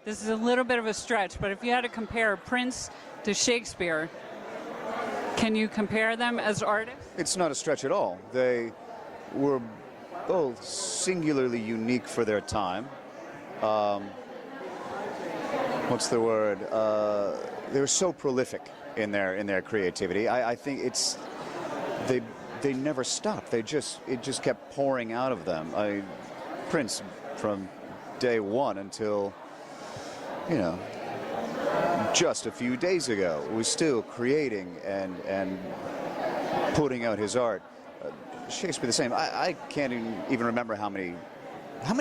this is a little bit of a stretch, but if you had to compare Prince to Shakespeare, can you compare them as artists? It's not a stretch at all. They were both singularly unique for their time. What's the word? They were so prolific in their creativity. I think it's they never stopped. It just kept pouring out of them. Prince, from day one until, you know, just a few days ago, was still creating and putting out his art. Shakespeare the same. I can't even remember how many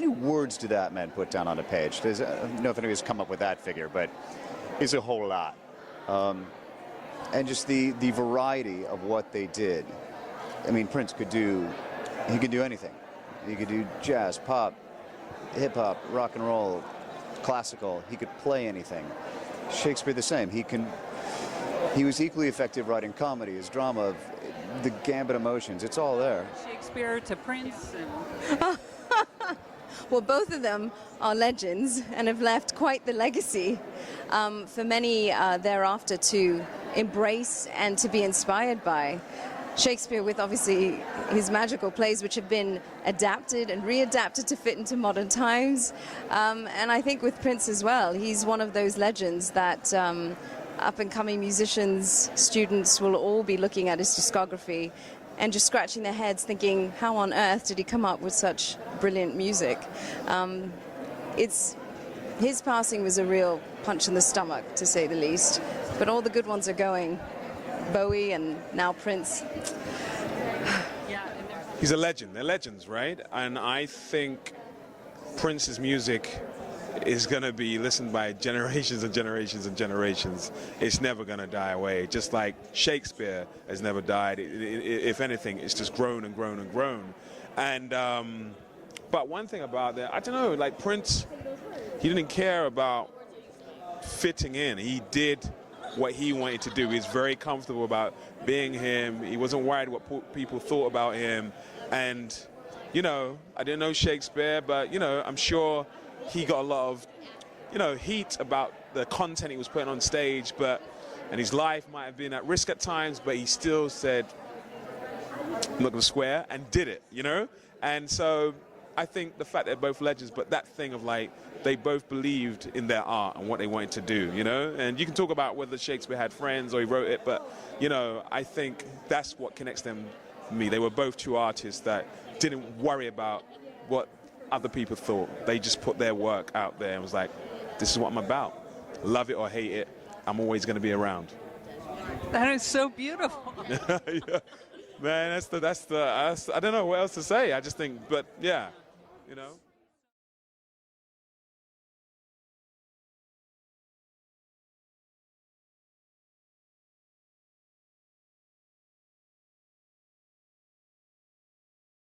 words did that man put down on a page. I don't know if anybody's come up with that figure, but it's a whole lot. And just the variety of what they did. I mean, Prince could do anything. He could do jazz, pop, hip hop, rock and roll, classical. He could play anything. Shakespeare the same. He was equally effective writing comedy, his drama, the gambit of emotions. It's all there. Shakespeare to Prince. Well, both of them are legends and have left quite the legacy for many thereafter to embrace and to be inspired by. Shakespeare, with obviously his magical plays, which have been adapted and readapted to fit into modern times. And I think with Prince as well, he's one of those legends that up-and-coming musicians, students will all be looking at his discography and just scratching their heads thinking, how on earth did he come up with such brilliant music? His passing was a real punch in the stomach, to say the least. But all the good ones are going. Bowie and now Prince. He's a legend. They're legends, right? And I think Prince's music is going to be listened by generations and generations and generations. It's never going to die away. Just like Shakespeare has never died. If anything, it's just grown and grown and grown. And but one thing about that, I don't know, like Prince, he didn't care about fitting in. He did what he wanted to do. He's very comfortable about being him. He wasn't worried what people thought about him. And, you know, I didn't know Shakespeare, but, you know, I'm sure he got a lot of, you know, heat about the content he was putting on stage, and his life might have been at risk at times, but he still said, I'm not going to swear, and did it, you know? And so I think the fact they're both legends, but that thing of like, they both believed in their art and what they wanted to do, you know? And you can talk about whether Shakespeare had friends or he wrote it, but, you know, I think that's what connects them to me. They were both two artists that didn't worry about what other people thought. They just put their work out there and was like, this is what I'm about. Love it or hate it, I'm always going to be around. That is so beautiful. Yeah. Man, that's I don't know what else to say. I just think, but yeah, you know.